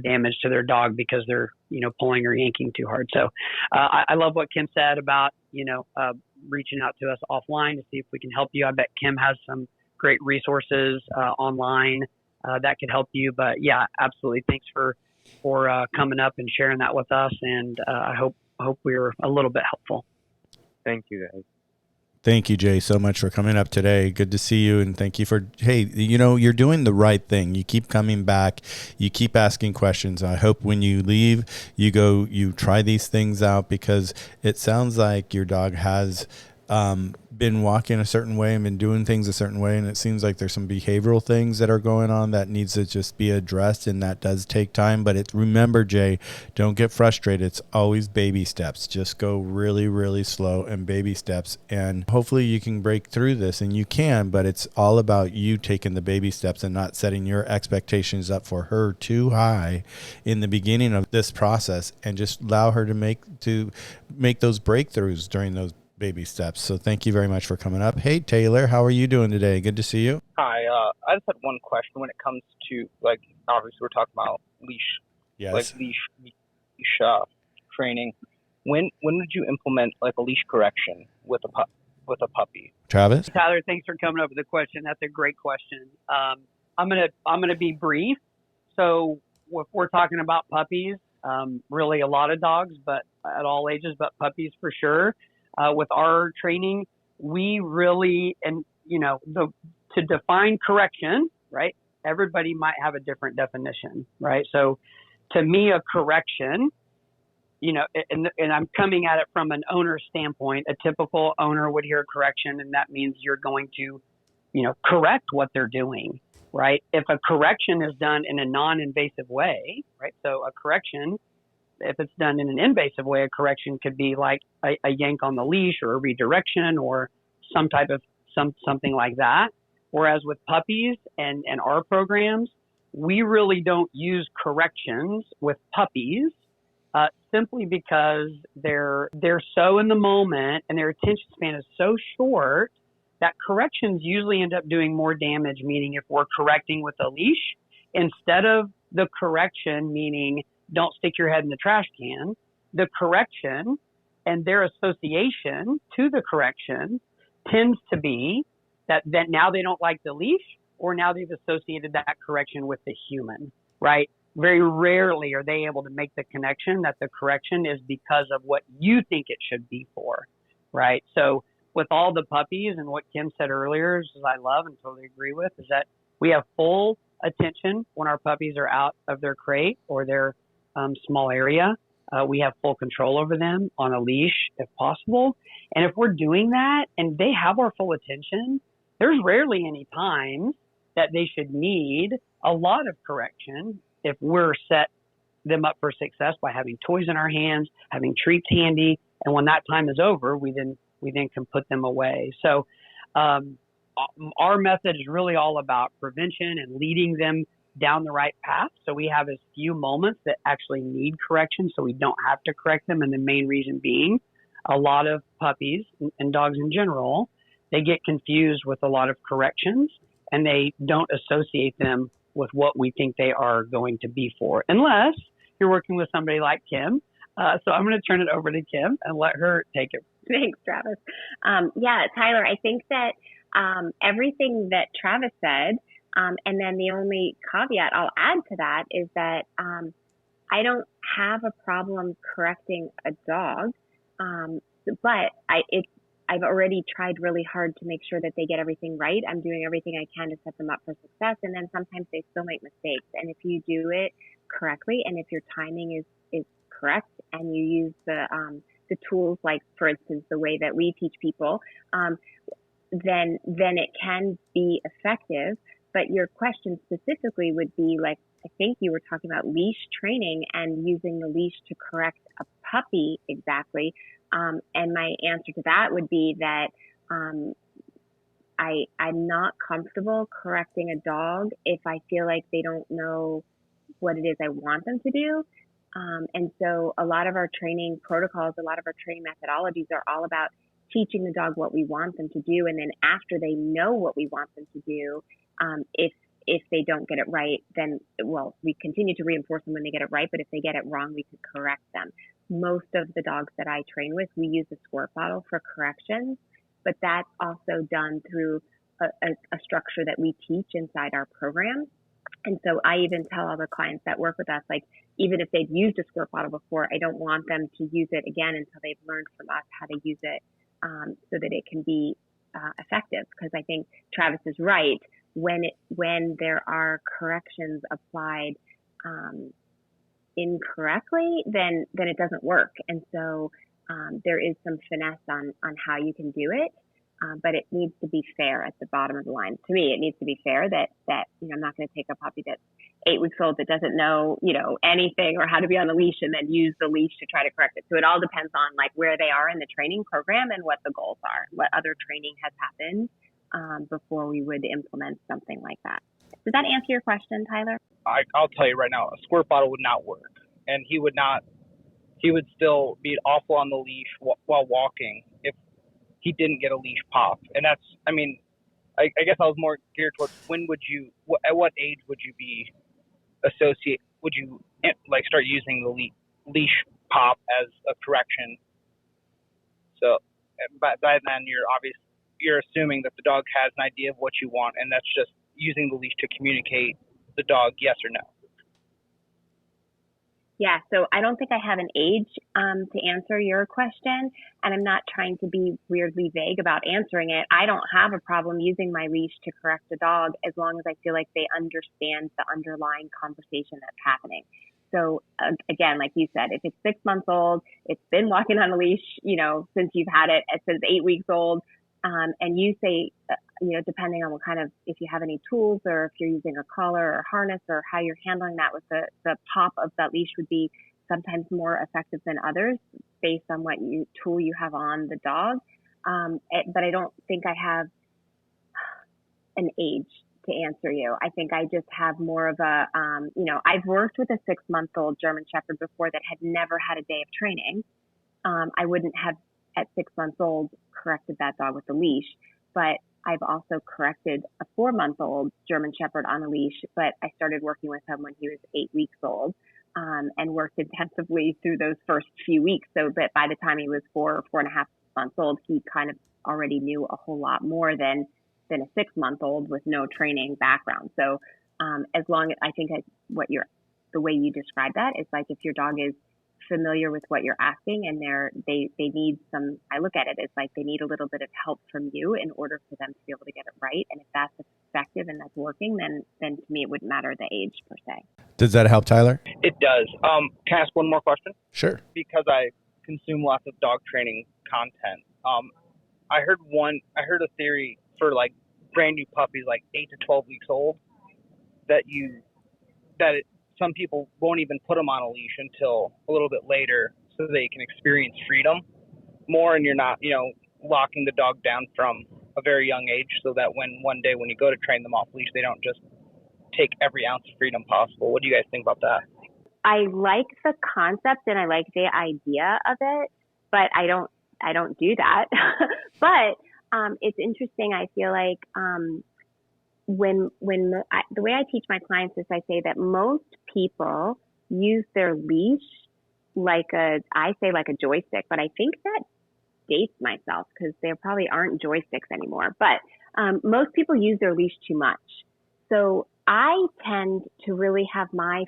damage to their dog because they're, pulling or yanking too hard. So I love what Kim said about, reaching out to us offline to see if we can help you. I bet Kim has some great resources online that could help you. But yeah, absolutely. Thanks for coming up and sharing that with us. And I hope we were a little bit helpful. Thank you, guys. Thank you, Jay, so much for coming up today. Good to see you. And thank you for, hey, you're doing the right thing. You keep coming back. You keep asking questions. I hope when you leave, you try these things out, because it sounds like your dog has been walking a certain way and been doing things a certain way, and it seems like there's some behavioral things that are going on that needs to just be addressed, and that does take time. But remember, Jay, don't get frustrated. It's always baby steps. Just go really, really slow and baby steps, and hopefully you can break through this, and you can. But it's all about you taking the baby steps and not setting your expectations up for her too high in the beginning of this process, and just allow her to make those breakthroughs during those baby steps. So thank you very much for coming up. Hey, Taylor, how are you doing today? Good to see you. Hi, I just had one question when it comes to, obviously we're talking about leash, Yes. leash training. When would you implement a leash correction with a puppy? Travis? Tyler, thanks for coming up with the question. That's a great question. I'm gonna be brief. So if we're talking about puppies, really a lot of dogs, but at all ages, but puppies for sure. With our training, we really, to define correction, right? Everybody might have a different definition, right? So to me, a correction, and I'm coming at it from an owner standpoint. A typical owner would hear correction, and that means you're going to, correct what they're doing, right? If a correction is done in a non-invasive way, right? So a correction, if it's done in an invasive way, a correction could be like a yank on the leash or a redirection or some type of something like that. Whereas with puppies and our programs, we really don't use corrections with puppies simply because they're so in the moment and their attention span is so short that corrections usually end up doing more damage. Meaning, if we're correcting with a leash, instead of the correction, meaning don't stick your head in the trash can, the correction and their association to the correction tends to be that now they don't like the leash, or now they've associated that correction with the human, right? Very rarely are they able to make the connection that the correction is because of what you think it should be for, right? So with all the puppies, and what Kim said earlier, is I love and totally agree with, is that we have full attention when our puppies are out of their crate or their small area. We have full control over them on a leash if possible. And if we're doing that and they have our full attention, there's rarely any times that they should need a lot of correction if we're set them up for success by having toys in our hands, having treats handy. And when that time is over, we then can put them away. So our method is really all about prevention and leading them down the right path. So we have as few moments that actually need correction, so we don't have to correct them. And the main reason being, a lot of puppies and dogs in general, they get confused with a lot of corrections, and they don't associate them with what we think they are going to be for, unless you're working with somebody like Kim. So I'm going to turn it over to Kim and let her take it. Thanks, Travis. Yeah, Tyler, I think that everything that Travis said, and then the only caveat I'll add to that is that I don't have a problem correcting a dog, but I've already tried really hard to make sure that they get everything right. I'm doing everything I can to set them up for success, and then sometimes they still make mistakes. And if you do it correctly, and if your timing is correct, and you use the tools, like for instance the way that we teach people, then it can be effective. But your question specifically would be, like, I think you were talking about leash training and using the leash to correct a puppy exactly. And my answer to that would be that I'm not comfortable correcting a dog if I feel like they don't know what it is I want them to do. And so a lot of our training protocols, a lot of our training methodologies are all about teaching the dog what we want them to do. And then after they know what we want them to do, if if they don't get it right, then, well, we continue to reinforce them when they get it right, but if they get it wrong, we could correct them. Most of the dogs that I train with, we use a squirt bottle for corrections, but that's also done through a structure that we teach inside our program. And so I even tell all the clients that work with us, like, even if they've used a squirt bottle before, I don't want them to use it again until they've learned from us how to use it so that it can be effective. Because I think Travis is right. When there are corrections applied incorrectly, then it doesn't work. And so there is some finesse on how you can do it. But it needs to be fair at the bottom of the line. To me, it needs to be fair that I'm not going to take a puppy that's 8 weeks old that doesn't know, anything or how to be on the leash and then use the leash to try to correct it. So it all depends on like where they are in the training program and what the goals are, what other training has happened before we would implement something like that. Does that answer your question, Tyler? I'll tell you right now, a squirt bottle would not work, and he would still be awful on the leash while walking if he didn't get a leash pop. And that's, I guess I was more geared towards at what age would you start using the leash pop as a correction? So by then you're assuming that the dog has an idea of what you want, and that's just using the leash to communicate the dog yes or no. Yeah, so I don't think I have an age to answer your question, and I'm not trying to be weirdly vague about answering it. I don't have a problem using my leash to correct a dog as long as I feel like they understand the underlying conversation that's happening. So again, like you said, if it's 6 months old, it's been walking on a leash, since you've had it, since 8 weeks old, and you say, depending on what kind of, if you have any tools or if you're using a collar or harness or how you're handling that with the pop of that leash would be sometimes more effective than others based on what tool you have on the dog. But I don't think I have an age to answer you. I think I just have more of a, I've worked with a 6-month-old German Shepherd before that had never had a day of training. I wouldn't have at 6 months old corrected that dog with a leash, but I've also corrected a 4-month-old German Shepherd on a leash, but I started working with him when he was 8 weeks old, and worked intensively through those first few weeks. So that by the time he was 4.5 months old, he kind of already knew a whole lot more than a 6-month-old with no training background. So, as long as I think the way you describe that is like if your dog is familiar with what you're asking and they need some, I look at it as like they need a little bit of help from you in order for them to be able to get it right. And if that's effective and that's working, then to me it wouldn't matter the age per se. Does that help, Tyler? It does. Can I ask one more question? Sure. Because I consume lots of dog training content. I heard a theory for like brand new puppies, like 8 to 12 weeks old, some people won't even put them on a leash until a little bit later so they can experience freedom more, and you're not, locking the dog down from a very young age so that one day when you go to train them off leash, they don't just take every ounce of freedom possible. What do you guys think about that? I like the concept and I like the idea of it, but I don't do that. But it's interesting. I feel like the way I teach my clients is I say that most people use their leash like a joystick, but I think that dates myself because there probably aren't joysticks anymore. But most people use their leash too much. So I tend to really have my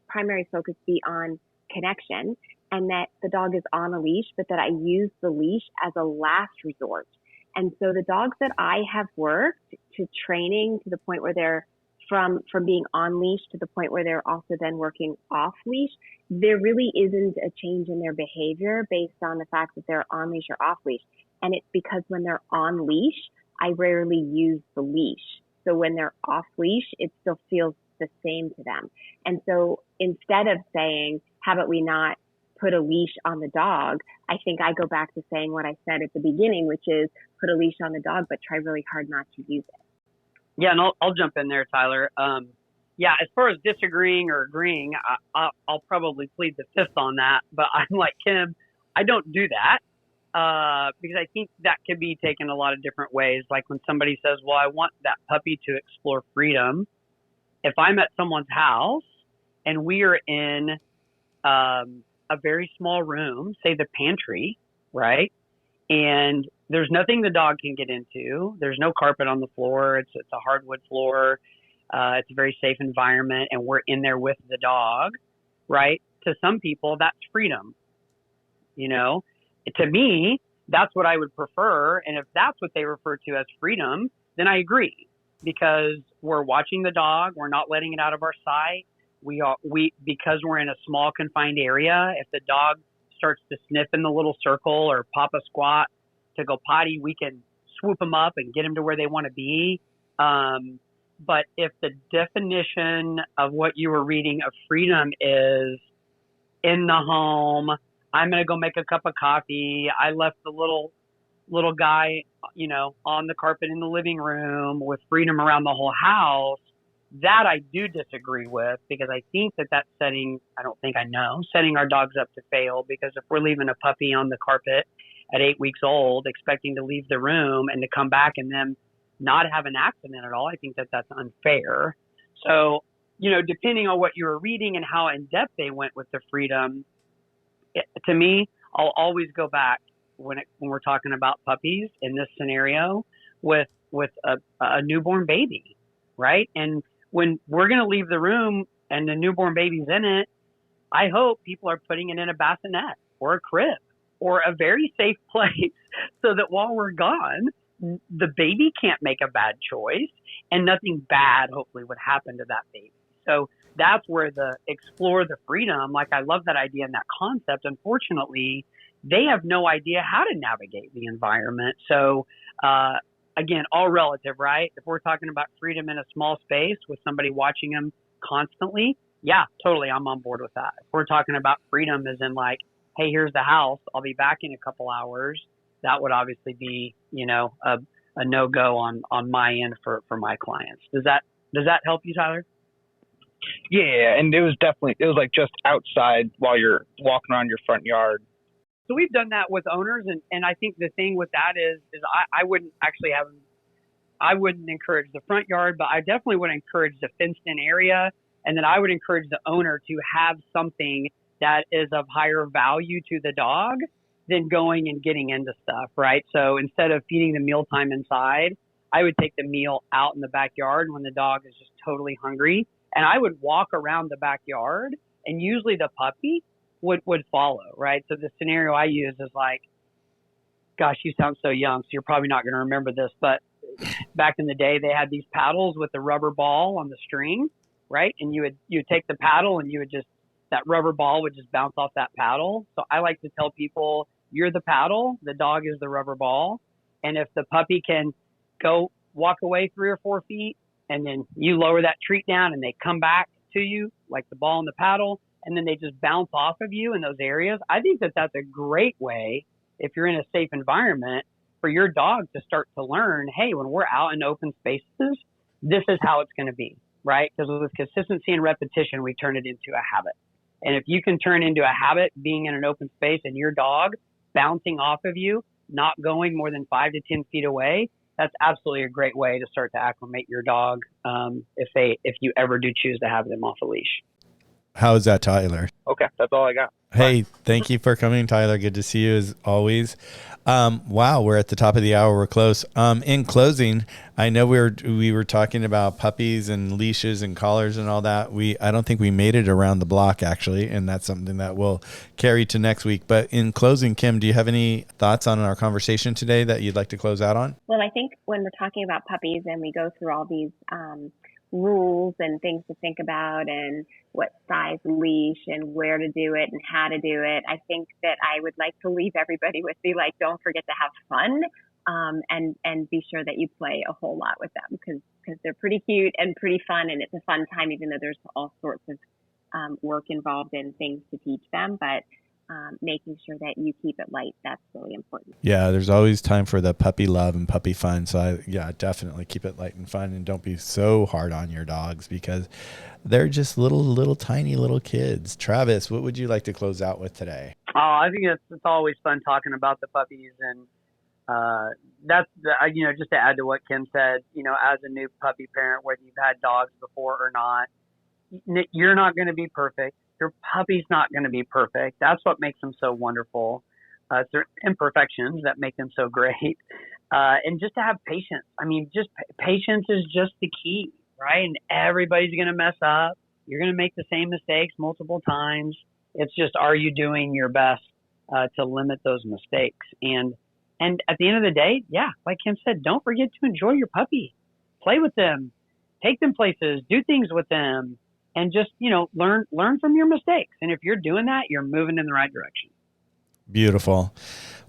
primary focus be on connection and that the dog is on a leash, but that I use the leash as a last resort. And so the dogs that I have worked to training to the point where they're from being on leash to the point where they're also then working off leash, there really isn't a change in their behavior based on the fact that they're on leash or off leash. And it's because when they're on leash, I rarely use the leash. So when they're off leash, it still feels the same to them. And so instead of saying, how about we not put a leash on the dog, I think I go back to saying what I said at the beginning, which is put a leash on the dog, but try really hard not to use it. Yeah, and I'll jump in there, Tyler. As far as disagreeing or agreeing, I'll probably plead the fifth on that. But I'm like Kim, I don't do that because I think that could be taken a lot of different ways. Like when somebody says, well, I want that puppy to explore freedom, if I'm at someone's house and we are in a very small room, say the pantry, right? And there's nothing the dog can get into. There's no carpet on the floor. It's a hardwood floor. It's a very safe environment, and we're in there with the dog, right? To some people, that's freedom. You know, to me, that's what I would prefer. And if that's what they refer to as freedom, then I agree, because we're watching the dog. We're not letting it out of our sight. Because we're in a small confined area, if the dog starts to sniff in the little circle or pop a squat to go potty, we can swoop them up and get them to where they want to be. But if the definition of what you were reading of freedom is in the home, I'm going to go make a cup of coffee. I left the little guy, on the carpet in the living room with freedom around the whole house. That I do disagree with, because I think that's setting our dogs up to fail. Because if we're leaving a puppy on the carpet at 8 weeks old, expecting to leave the room and to come back and then not have an accident at all, I think that's unfair. So, depending on what you were reading and how in depth they went with the freedom, to me, I'll always go back when we're talking about puppies in this scenario with a newborn baby, right? And when we're going to leave the room and the newborn baby's in it, I hope people are putting it in a bassinet or a crib or a very safe place so that while we're gone, the baby can't make a bad choice and nothing bad hopefully would happen to that baby. So that's where the explore the freedom, like I love that idea and that concept. Unfortunately, they have no idea how to navigate the environment. So, again, all relative, right? If we're talking about freedom in a small space with somebody watching them constantly, yeah, totally, I'm on board with that. If we're talking about freedom as in like, hey, here's the house, I'll be back in a couple hours, that would obviously be, a no-go on my end for my clients. Does that help you, Tyler? Yeah, and it was like just outside while you're walking around your front yard. So we've done that with owners, and I think the thing with that is I wouldn't encourage the front yard, but I definitely would encourage the fenced-in area, and then I would encourage the owner to have something that is of higher value to the dog than going and getting into stuff, right? So instead of feeding the mealtime inside, I would take the meal out in the backyard when the dog is just totally hungry, and I would walk around the backyard, and usually the puppy would follow, right? So the scenario I use is like, gosh, you sound so young, so you're probably not going to remember this, but back in the day, they had these paddles with the rubber ball on the string, right? And you would take the paddle and that rubber ball would just bounce off that paddle. So I like to tell people, you're the paddle, the dog is the rubber ball. And if the puppy can go walk away 3 or 4 feet, and then you lower that treat down and they come back to you, like the ball and the paddle, and then they just bounce off of you in those areas. I think that's a great way, if you're in a safe environment, for your dog to start to learn, hey, when we're out in open spaces, this is how it's going to be, right? Because with consistency and repetition, we turn it into a habit. And if you can turn into a habit being in an open space and your dog bouncing off of you, not going more than 5 to 10 feet away, that's absolutely a great way to start to acclimate your dog if you ever do choose to have them off a leash. How is that, Tyler? Okay, that's all I got. Hey, thank you for coming, Tyler. Good to see you as always. Wow, we're at the top of the hour. We're close. In closing, I know we were talking about puppies and leashes and collars and all that. I don't think we made it around the block, actually, and that's something that we'll carry to next week. But in closing, Kim, do you have any thoughts on our conversation today that you'd like to close out on? Well, I think when we're talking about puppies and we go through all these rules and things to think about and what size leash and where to do it and how to do it, I think that I would like to leave everybody with don't forget to have fun and be sure that you play a whole lot with them because they're pretty cute and pretty fun, and it's a fun time even though there's all sorts of work involved in things to teach them, but making sure that you keep it light, that's really important. Yeah, there's always time for the puppy love and puppy fun. So definitely keep it light and fun, and don't be so hard on your dogs because they're just little tiny little kids. Travis, what would you like to close out with today? Oh, I think it's always fun talking about the puppies, and That's just to add to what Kim said, as a new puppy parent, whether you've had dogs before or not, you're not going to be perfect. Your puppy's not going to be perfect. That's what makes them so wonderful. It's their imperfections that make them so great. And just to have patience. I mean, just patience is just the key, right? And everybody's going to mess up. You're going to make the same mistakes multiple times. It's just, are you doing your best to limit those mistakes? And at the end of the day, yeah, like Kim said, don't forget to enjoy your puppy. Play with them. Take them places. Do things with them. And just, learn from your mistakes. And if you're doing that, you're moving in the right direction. Beautiful.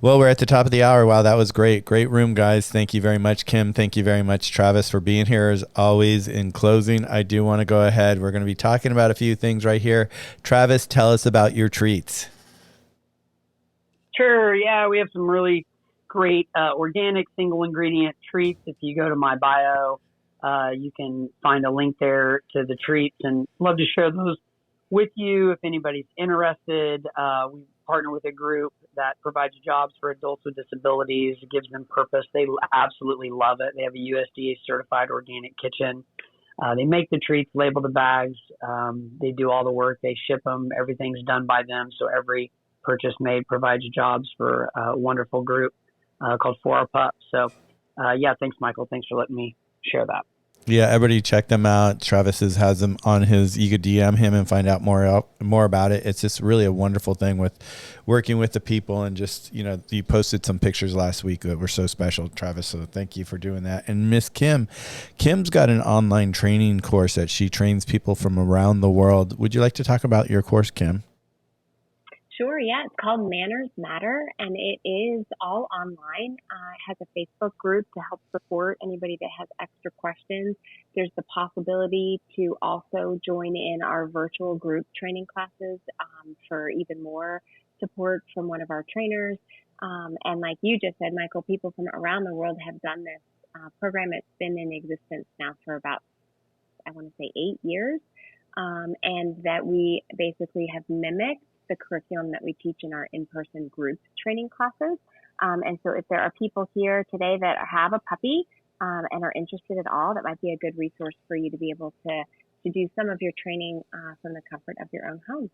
Well, we're at the top of the hour. Wow, that was great. Great room, guys. Thank you very much, Kim. Thank you very much, Travis, for being here. As always, in closing, I do want to go ahead. We're going to be talking about a few things right here. Travis, tell us about your treats. Sure. Yeah, we have some really great organic single ingredient treats. If you go to my bio, you can find a link there to the treats, and love to share those with you if anybody's interested. We partner with a group that provides jobs for adults with disabilities. It gives them purpose. They absolutely love it. They have a USDA certified organic kitchen. They make the treats, label the bags. They do all the work. They ship them. Everything's done by them. So every purchase made provides jobs for a wonderful group called For Our Pups. So, thanks, Michael. Thanks for letting me share that. Yeah, everybody check them out. Travis has them on his, you could DM him and find out more about it. It's just really a wonderful thing with working with the people, and just, you posted some pictures last week that were so special, Travis. So thank you for doing that. And Miss Kim's got an online training course that she trains people from around the world. Would you like to talk about your course, Kim? Sure, yeah. It's called Manners Matter, and it is all online. It has a Facebook group to help support anybody that has extra questions. There's the possibility to also join in our virtual group training classes for even more support from one of our trainers. And like you just said, Michael, people from around the world have done this program. It's been in existence now for about, I want to say, 8 years, and that we basically have mimicked the curriculum that we teach in our in-person group training classes. And so if there are people here today that have a puppy and are interested at all, that might be a good resource for you to be able to do some of your training from the comfort of your own home.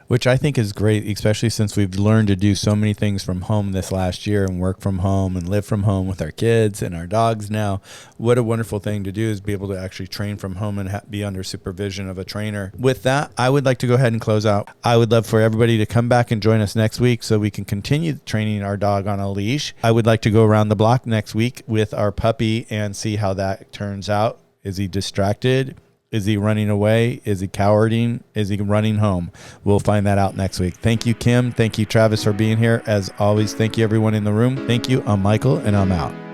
Which I think is great, especially since we've learned to do so many things from home this last year, and work from home and live from home with our kids and our dogs now. What a wonderful thing to do is be able to actually train from home and be under supervision of a trainer. With that, I would like to go ahead and close out. I would love for everybody to come back and join us next week so we can continue training our dog on a leash. I would like to go around the block next week with our puppy and see how that turns out. Is he distracted? Is he running away? Is he cowarding? Is he running home? We'll find that out next week. Thank you, Kim. Thank you, Travis, for being here. As always, thank you, everyone in the room. Thank you. I'm Michael, and I'm out.